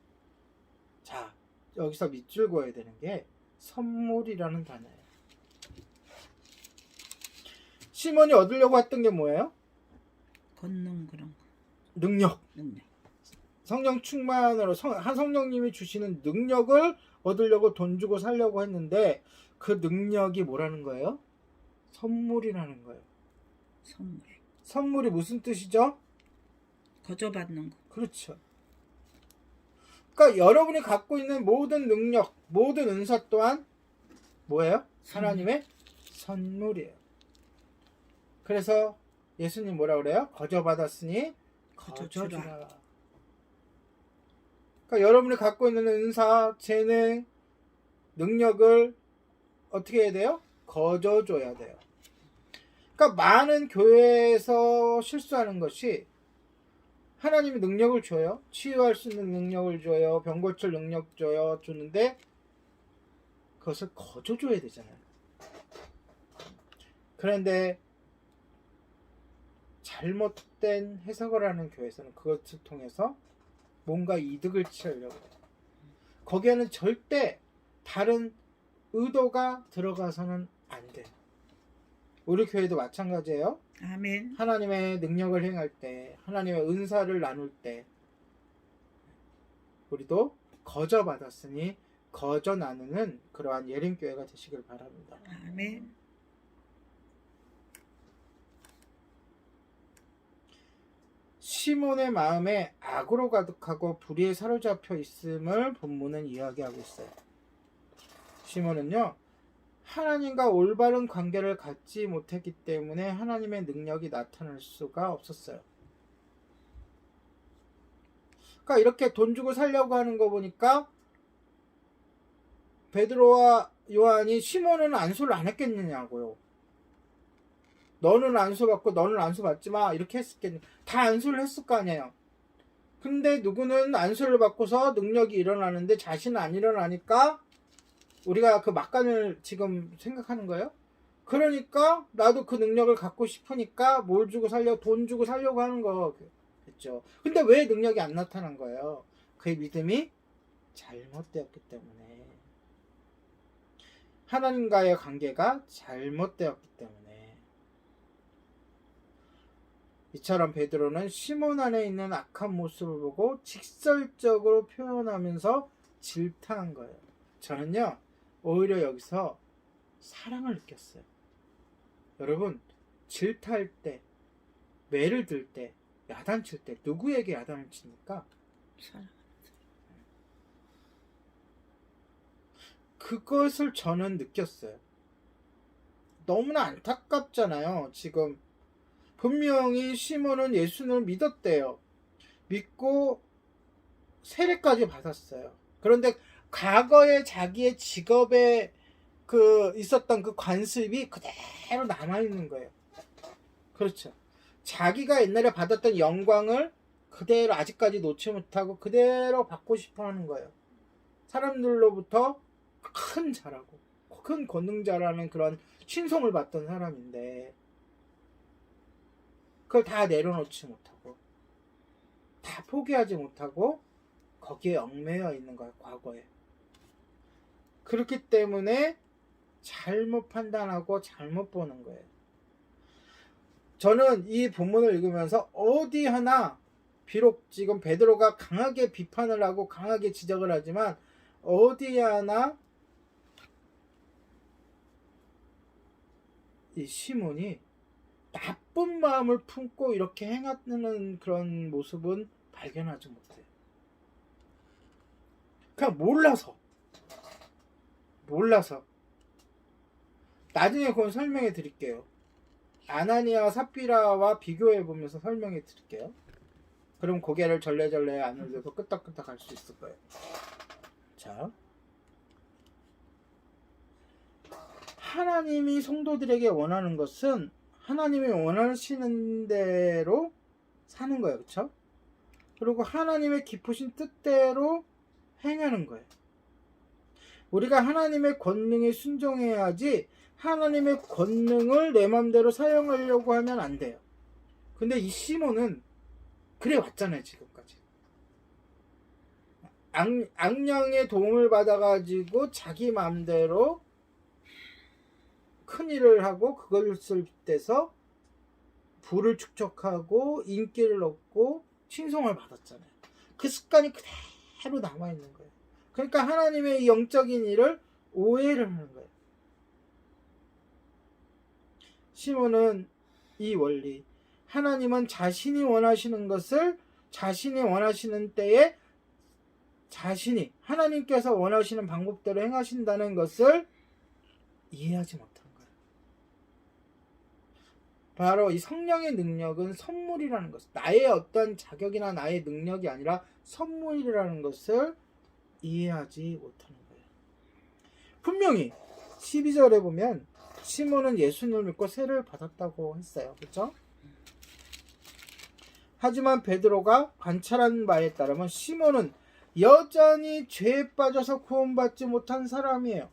자, 여기서 밑줄 그어야 되는 게 선물이라는 단어예요. 시몬이 얻으려고 했던 게 뭐예요? 권능 그런 거. 능력. 성령 충만으로 한 성령님이 주시는 능력을 얻으려고 돈 주고 살려고 했는데 그 능력이 뭐라는 거예요? 선물이라는 거예요. 선물이 무슨 뜻이죠? 거저받는 거. 그렇죠. 그러니까 여러분이 갖고 있는 모든 능력, 모든 은사 또한 뭐예요? 하나님의 선물이에요. 그래서 예수님 뭐라 그래요? 거저받았으니 거저주라. 그러니까 여러분이 갖고 있는 은사, 재능, 능력을 어떻게 해야 돼요? 거저줘야 돼요. 그러니까 많은 교회에서 실수하는 것이 하나님이 능력을 줘요. 치유할 수 있는 능력을 줘요. 병 고칠 능력 줘요. 주는데 그것을 거저줘야 되잖아요. 그런데 잘못된 해석을 하는 교회에서는 그것을 통해서 뭔가 이득을 취하려고 해요. 거기에는 절대 다른 의도가 들어가서는 안 돼요. 우리 교회도 마찬가지예요. 아멘. 하나님의 능력을 행할 때, 하나님의 은사를 나눌 때 우리도 거저 받았으니 거저 나누는 그러한 예림교회가 되시길 바랍니다. 아멘. 시몬의 마음에 악으로 가득하고 불의에 사로잡혀 있음을 본문은 이야기하고 있어요. 시몬은요, 하나님과 올바른 관계를 갖지 못했기 때문에 하나님의 능력이 나타날 수가 없었어요. 그러니까 이렇게 돈 주고 살려고 하는 거 보니까 베드로와 요한이 시몬은 안수를 안 했겠느냐고요. 너는 안수 받고 너는 안수 받지 마 이렇게 했었겠냐. 다 안수를 했을 거 아니에요. 근데 누구는 안수를 받고서 능력이 일어나는데 자신은 안 일어나니까 우리가 그 막간을 지금 생각하는 거예요. 그러니까 나도 그 능력을 갖고 싶으니까 뭘 주고 살려고, 돈 주고 살려고 하는 거겠죠. 근데 왜 능력이 안 나타난 거예요? 그의 믿음이 잘못되었기 때문에. 하나님과의 관계가 잘못되었기 때문에. 이처럼 베드로는 시몬 안에 있는 악한 모습을 보고 직설적으로 표현하면서 질타한 거예요. 저는요, 오히려 여기서 사랑을 느꼈어요. 여러분, 질타할 때, 매를 들 때, 야단칠 때 누구에게 야단을 칩니까? 사랑. 그것을 저는 느꼈어요. 너무나 안타깝잖아요. 지금 분명히 시몬은 예수님을 믿었대요. 믿고 세례까지 받았어요. 그런데 과거에 자기의 직업에 있었던 그 관습이 그대로 남아있는 거예요. 그렇죠. 자기가 옛날에 받았던 영광을 그대로 아직까지 놓지 못하고 그대로 받고 싶어 하는 거예요. 사람들로부터 큰 자라고, 큰 권능자라는 그런 신송을 받던 사람인데, 그걸 다 내려놓지 못하고, 다 포기하지 못하고, 거기에 얽매여 있는 거예요, 과거에. 그렇기 때문에 잘못 판단하고 잘못 보는 거예요. 저는 이 본문을 읽으면서 어디 하나, 비록 지금 베드로가 강하게 비판을 하고 강하게 지적을 하지만 어디 하나 이 시몬이 나쁜 마음을 품고 이렇게 행하는 그런 모습은 발견하지 못해요. 그냥 몰라서 나중에 그건 설명해 드릴게요. 아나니아와 삽비라와 비교해 보면서 설명해 드릴게요. 그럼 고개를 절레절레 안 올려서 끄덕끄덕 할 수 있을 거예요. 자, 하나님이 성도들에게 원하는 것은 하나님이 원하시는 대로 사는 거예요. 그렇죠? 그리고 하나님의 깊으신 뜻대로 행하는 거예요. 우리가 하나님의 권능에 순종해야지 하나님의 권능을 내 마음대로 사용하려고 하면 안 돼요. 근데 이 시몬은 그래 왔잖아요. 지금까지. 악령의 도움을 받아가지고 자기 마음대로 큰 일을 하고 그것을 빗대서 부를 축적하고 인기를 얻고 신송을 받았잖아요. 그 습관이 그대로 남아있는 거예요. 그러니까 하나님의 영적인 일을 오해를 하는 거예요. 시몬은 이 원리, 하나님은 자신이 원하시는 것을 자신이 원하시는 때에 자신이 하나님께서 원하시는 방법대로 행하신다는 것을 이해하지 못한 거예요. 바로 이 성령의 능력은 선물이라는 것, 나의 어떤 자격이나 나의 능력이 아니라 선물이라는 것을 이해하지 못하는 거예요. 분명히 12절에 보면 시몬은 예수님을 믿고 세례를 받았다고 했어요. 그렇죠? 하지만 베드로가 관찰한 바에 따르면 시몬은 여전히 죄에 빠져서 구원받지 못한 사람이에요.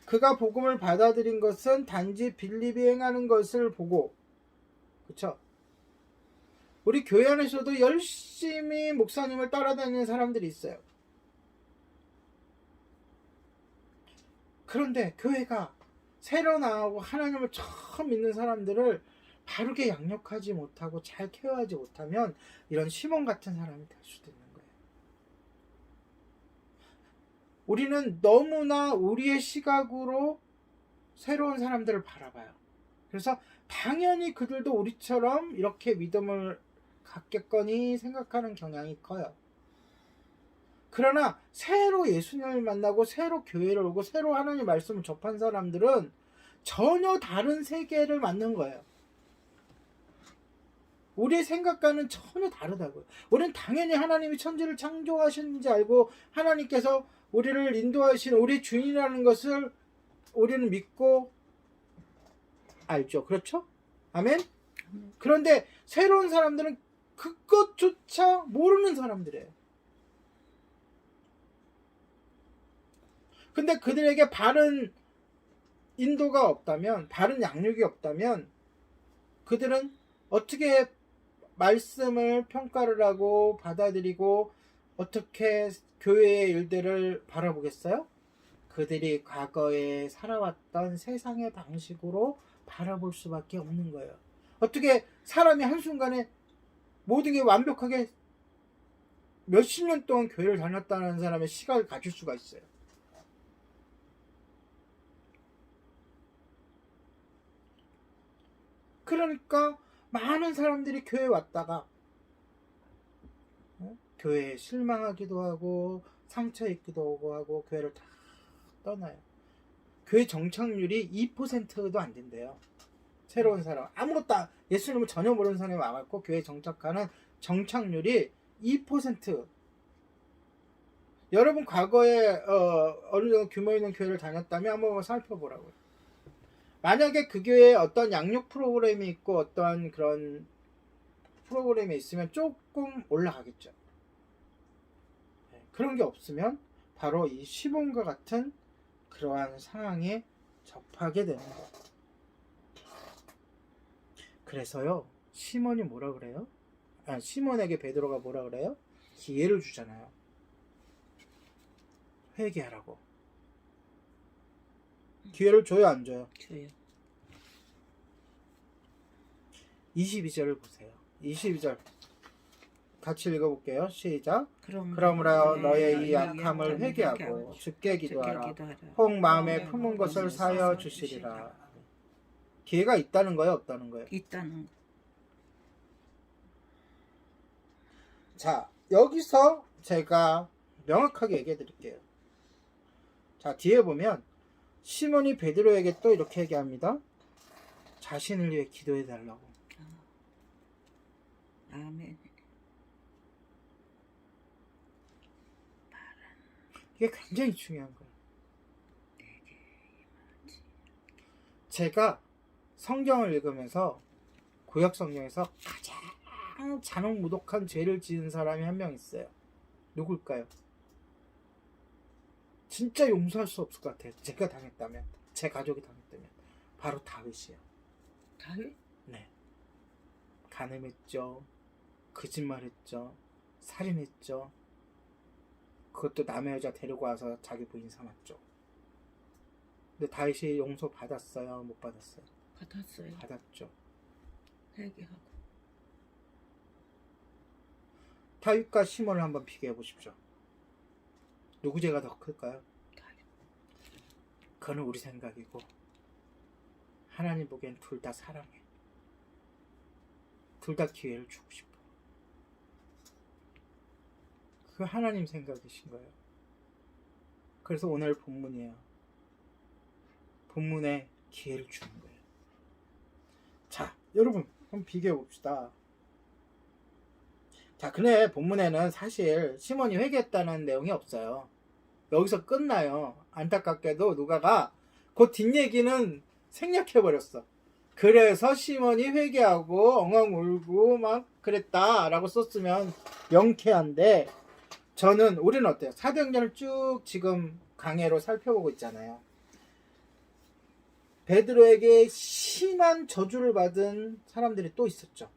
그가 복음을 받아들인 것은 단지 빌립이 행하는 것을 보고, 그렇죠? 우리 교회 안에서도 열심히 목사님을 따라다니는 사람들이 있어요. 그런데 교회가 새로 나오고 하나님을 처음 믿는 사람들을 바르게 양육하지 못하고 잘 케어하지 못하면 이런 시몬 같은 사람이 될 수도 있는 거예요. 우리는 너무나 우리의 시각으로 새로운 사람들을 바라봐요. 그래서 당연히 그들도 우리처럼 이렇게 믿음을 갖겠거니 생각하는 경향이 커요. 그러나 새로 예수님을 만나고 새로 교회를 오고 새로 하나님의 말씀을 접한 사람들은 전혀 다른 세계를 만난 거예요. 우리의 생각과는 전혀 다르다고요. 우리는 당연히 하나님이 천지를 창조하셨는지 알고 하나님께서 우리를 인도하시는 우리 주인이라는 것을 우리는 믿고 알죠. 그렇죠? 아멘? 그런데 새로운 사람들은 그것조차 모르는 사람들이에요. 근데 그들에게 바른 인도가 없다면, 바른 양육이 없다면 그들은 어떻게 말씀을 평가를 하고 받아들이고 어떻게 교회의 일들을 바라보겠어요? 그들이 과거에 살아왔던 세상의 방식으로 바라볼 수밖에 없는 거예요. 어떻게 사람이 한순간에 모든 게 완벽하게 몇십 년 동안 교회를 다녔다는 사람의 시각을 가질 수가 있어요. 그러니까 많은 사람들이 교회에 왔다가 교회에 실망하기도 하고 상처 입기도 하고 교회를 다 떠나요. 교회 정착률이 2%도 안 된대요. 새로운 사람, 아무것도 예수님을 전혀 모르는 사람이 와갖고 교회에 정착하는 정착률이 2%. 여러분 과거에 어느 정도 규모 있는 교회를 다녔다면 한번 살펴보라고요. 만약에 그 교회에 어떤 양육 프로그램이 있고 어떠한 그런 프로그램이 있으면 조금 올라가겠죠. 그런 게 없으면 바로 이 시몬과 같은 그러한 상황에 접하게 되는 거예요. 그래서요, 시몬이 뭐라 그래요? 시몬에게 베드로가 뭐라 그래요? 기회를 주잖아요. 회개하라고. 기회를 줘요, 안 줘요? 줘요. 22절을 보세요. 22절 같이 읽어볼게요. 시작. 그러므로 그러므로 너의 이 약함을 회개하고 주께 기도하라. 혹 마음에 품은 것을 사여 주시리라. 기회가 있다는 거예요, 없다는 거예요? 있다는 거. 자, 여기서 제가 명확하게 얘기해 드릴게요. 자, 뒤에 보면 시몬이 베드로에게 또 이렇게 얘기합니다. 자신을 위해 기도해 달라고. 아멘. 이게 굉장히 중요한 거예요. 제가 성경을 읽으면서 구약 성경에서 가장 잔혹무독한 죄를 지은 사람이 한 명 있어요. 누굴까요? 진짜 용서할 수 없을 것 같아요. 제가 당했다면, 제 가족이 당했다면 바로 다윗이에요. 다윗? 네. 간음했죠. 거짓말했죠. 살인했죠. 그것도 남의 여자 데리고 와서 자기 부인 삼았죠. 근데 다윗이 용서 받았어요? 못 받았어요? 받았어요. 받았죠. 회개하고. 다윗과 시몬을 한번 비교해 보십시오. 누구 죄가 더 클까요? 다윗. 그거는 우리 생각이고 하나님 보기엔 둘 다 사랑해. 둘 다 기회를 주고 싶어. 그 하나님 생각이신 거예요. 그래서 오늘 본문이에요. 본문에 기회를 주는 거예요. 자, 여러분 한번 비교해 봅시다. 자, 근데 본문에는 사실 시몬이 회개했다는 내용이 없어요. 여기서 끝나요. 안타깝게도 누가가 그 뒷얘기는 생략해버렸어. 그래서 시몬이 회개하고 엉엉 울고 막 그랬다라고 썼으면 명쾌한데, 우리는 어때요? 사도행전을 쭉 지금 강해로 살펴보고 있잖아요. 베드로에게 심한 저주를 받은 사람들이 또 있었죠.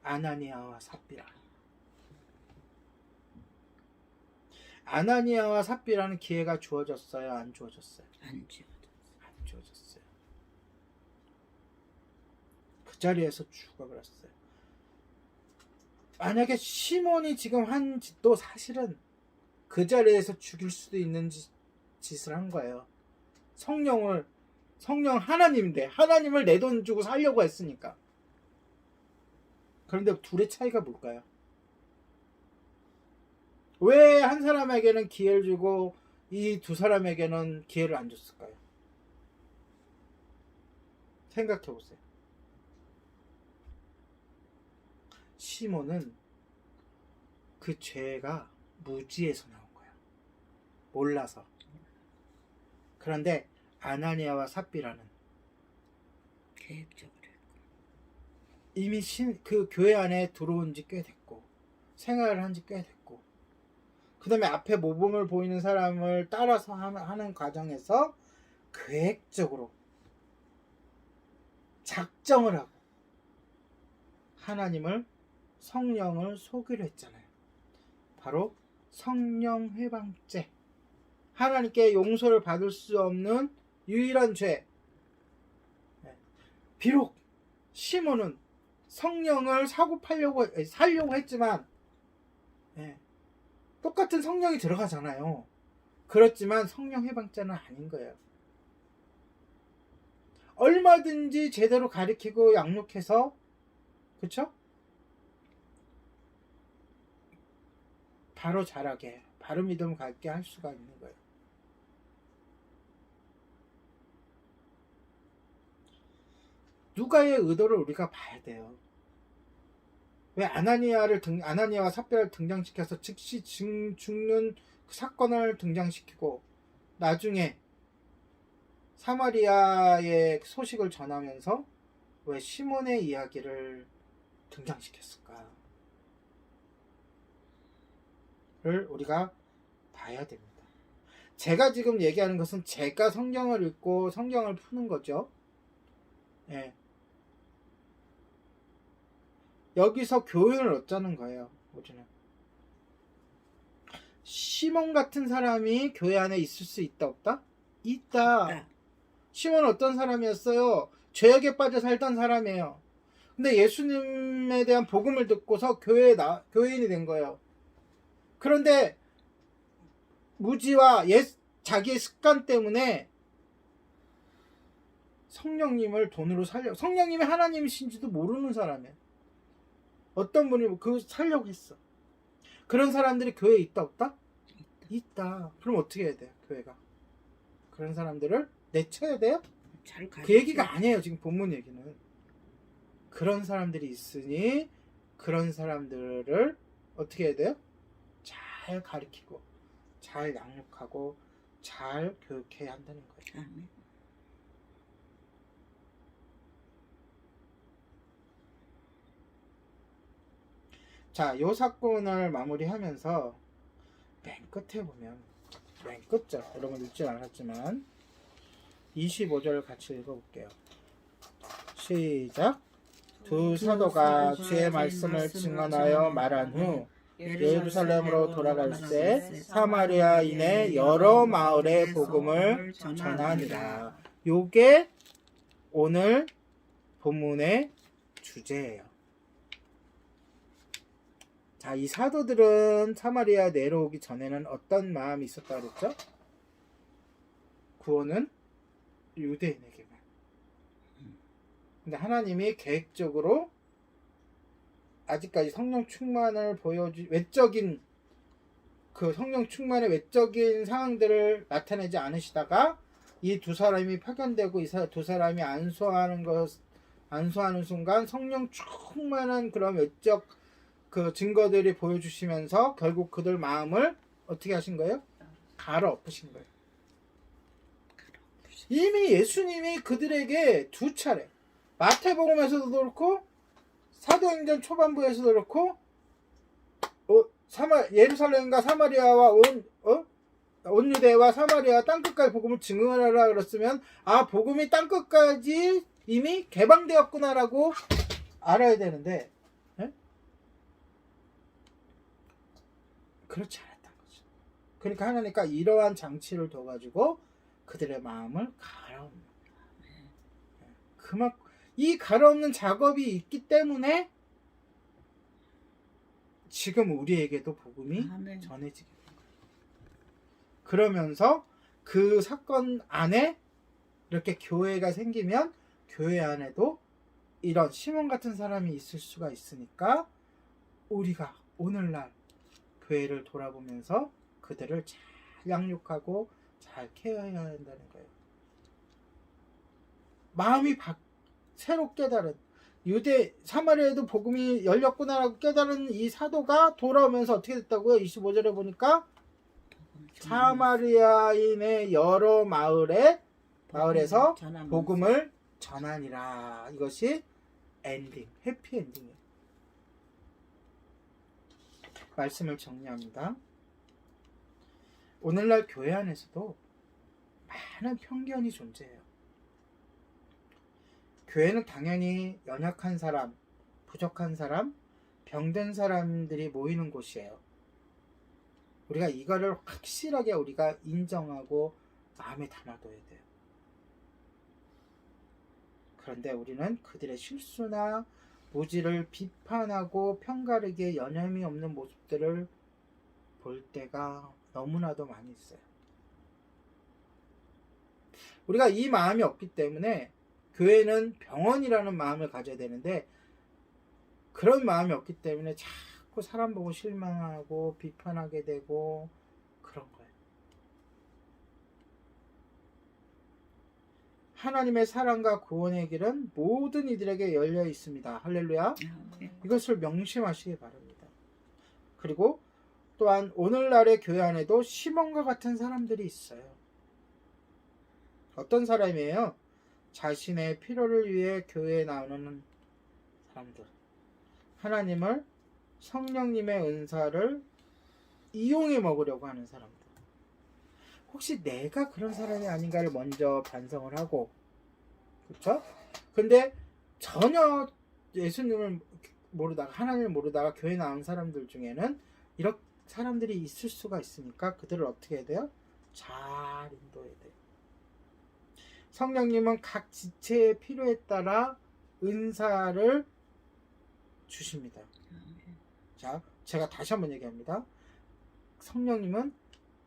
아나니아와 삽비라. 아나니아와 삽비라는 기회가 주어졌어요? 안 주어졌어요? 안 지워져. 안 주어졌어요. 그 자리에서 죽어버렸어요. 만약에 시몬이 지금 한 짓도 사실은 그 자리에서 죽일 수도 있는 짓을 한 거예요. 성령 하나님인데 하나님을 내 돈 주고 살려고 했으니까. 그런데 둘의 차이가 뭘까요? 왜 한 사람에게는 기회를 주고 이 두 사람에게는 기회를 안 줬을까요? 생각해 보세요. 시몬은 그 죄가 무지에서 나온 거야. 몰라서. 그런데 아나니아와 삽비라는 계획적으로. 이미 그 교회 안에 들어온 지 꽤 됐고 생활을 한 지 꽤 됐고 그 다음에 앞에 모범을 보이는 사람을 따라서 하는 과정에서 계획적으로 작정을 하고 하나님을 성령을 속이려 했잖아요. 바로 성령 회방죄. 하나님께 용서를 받을 수 없는 유일한 죄. 비록 시몬은 성령을 살려고 했지만 똑같은 성령이 들어가잖아요. 그렇지만 성령 해방자는 아닌 거예요. 얼마든지 제대로 가르치고 양육해서 그쵸? 바로 자라게 바로 믿음 갖게 할 수가 있는 거예요. 누가의 의도를 우리가 봐야 돼요. 왜 아나니아와 삽비라를 등장시켜서 즉시 죽는 그 사건을 등장시키고 나중에 사마리아의 소식을 전하면서 왜 시몬의 이야기를 등장시켰을까? 를 우리가 봐야 됩니다. 제가 지금 얘기하는 것은 제가 성경을 읽고 성경을 푸는 거죠. 예. 여기서 교훈을 얻자는 거예요. 우리는 시몬 같은 사람이 교회 안에 있을 수 있다 없다? 있다. 시몬은 어떤 사람이었어요? 죄악에 빠져 살던 사람이에요. 근데 예수님에 대한 복음을 듣고서 교회인이 된 거예요. 그런데 무지와 자기의 습관 때문에 성령님을 돈으로 성령님이 하나님이신지도 모르는 사람이에요. 어떤 분이 살려고 했어. 그런 사람들이 교회에 있다 없다? 있다. 그럼 어떻게 해야 돼요? 교회가 그런 사람들을 내쳐야 돼요? 그 얘기가 아니에요. 지금 본문 얘기는 그런 사람들이 있으니 그런 사람들을 어떻게 해야 돼요? 잘 가르치고 잘 양육하고 잘 교육해야 한다는 거예요. 아멘. 자, 이 사건을 마무리하면서 맨 끝에 보면 맨 끝절 여러분 읽지 않았지만 25절을 같이 읽어볼게요. 시작. 두 사도가 주의 말씀을 증언하여 말한 후 예루살렘으로 돌아갈 때 사마리아인의 여러 마을에 복음을 전하니라. 요게 오늘 본문의 주제예요. 자, 이 사도들은 사마리아 내려오기 전에는 어떤 마음이 있었다 그랬죠? 구원은 유대인에게만. 근데 하나님이 계획적으로 아직까지 성령 충만을 외적인 그 성령 충만의 외적인 상황들을 나타내지 않으시다가 이 두 사람이 파견되고 이 두 사람이 안수하는 순간 성령 충만한 그런 외적 그 증거들이 보여주시면서 결국 그들 마음을 어떻게 하신 거예요? 갈아엎으신 거예요. 이미 예수님이 그들에게 두 차례 마태복음에서도 그렇고 사도행전 초반부에서도 그렇고 예루살렘과 사마리아와 온 유대와 사마리아 땅끝까지 복음을 증언하라 그랬으면 복음이 땅끝까지 이미 개방되었구나라고 알아야 되는데 그렇지 않았던 거죠. 그러니까 하나님과 이러한 장치를 둬가지고 그들의 마음을 갈아엎는 거예요. 이 갈아엎는 작업이 있기 때문에 지금 우리에게도 복음이 전해지게 된 거예요. 그러면서 그 사건 안에 이렇게 교회가 생기면 교회 안에도 이런 시몬 같은 사람이 있을 수가 있으니까 우리가 오늘날 교회를 돌아보면서 그들을 잘 양육하고 잘 케어해야 한다는 거예요. 마음이 새로 깨달은 유대 사마리아에도 복음이 열렸구나라고 깨달은 이 사도가 돌아오면서 어떻게 됐다고요? 25절에 보니까 사마리아인의 여러 마을에서 복음을 전하니라. 이것이 엔딩, 해피 엔딩이에요. 말씀을 정리합니다. 오늘날 교회 안에서도 많은 편견이 존재해요. 교회는 당연히 연약한 사람, 부족한 사람, 병든 사람들이 모이는 곳이에요. 우리가 이거를 확실하게 우리가 인정하고 마음에 담아둬야 돼요. 그런데 우리는 그들의 실수나 무지를 비판하고 편가르기에 여념이 없는 모습들을 볼 때가 너무나도 많이 있어요. 우리가 이 마음이 없기 때문에 교회는 병원이라는 마음을 가져야 되는데 그런 마음이 없기 때문에 자꾸 사람 보고 실망하고 비판하게 되고 그런 거예요. 하나님의 사랑과 구원의 길은 모든 이들에게 열려 있습니다. 할렐루야. 이것을 명심하시기 바랍니다. 그리고 또한 오늘날의 교회 안에도 시몬과 같은 사람들이 있어요. 어떤 사람이에요? 자신의 필요를 위해 교회에 나오는 사람들. 하나님을, 성령님의 은사를 이용해 먹으려고 하는 사람들. 혹시 내가 그런 사람이 아닌가를 먼저 반성을 하고, 그렇죠? 근데 전혀 예수님을 모르다가, 하나님을 모르다가 교회 나온 사람들 중에는 이런 사람들이 있을 수가 있으니까 그들을 어떻게 해야 돼요? 잘 인도해야 돼요. 성령님은 각 지체의 필요에 따라 은사를 주십니다. 자, 제가 다시 한번 얘기합니다. 성령님은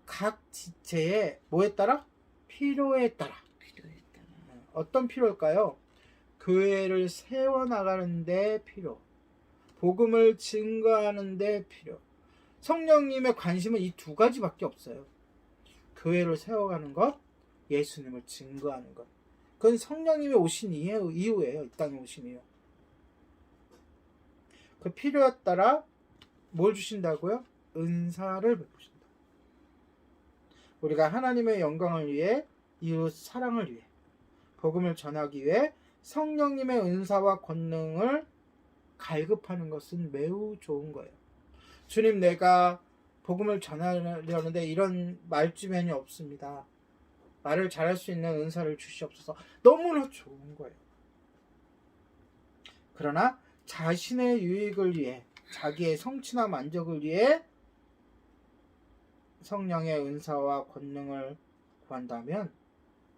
각 지체의 뭐에 따라? 필요에 따라. 어떤 필요일까요? 교회를 세워나가는 데 필요, 복음을 증거하는 데 필요. 성령님의 관심은 이 두 가지밖에 없어요. 교회를 세워가는 것, 예수님을 증거하는 것. 그건 성령님이 오신 이후에요. 이 땅에 오신 이후. 그 필요에 따라 뭘 주신다고요? 은사를 베푸신다. 우리가 하나님의 영광을 위해, 이웃 사랑을 위해, 복음을 전하기 위해 성령님의 은사와 권능을 갈급하는 것은 매우 좋은 거예요. 주님, 내가 복음을 전하려는데 이런 말주변이 없습니다. 말을 잘할 수 있는 은사를 주시옵소서. 너무나 좋은 거예요. 그러나 자신의 유익을 위해, 자기의 성취나 만족을 위해 성령의 은사와 권능을 구한다면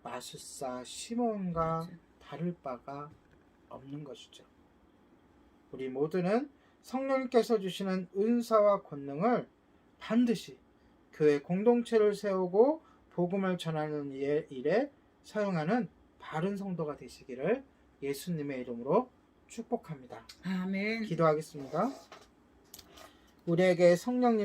마술사 시몬과 다를 바가 없는 것이죠. 우리 모두는 성령님께서 주시는 은사와 권능을 반드시 교회 공동체를 세우고 복음을 전하는 일에 사용하는 바른 성도가 되시기를 예수님의 이름으로 축복합니다. 아멘. 기도하겠습니다. 우리에게 성령님의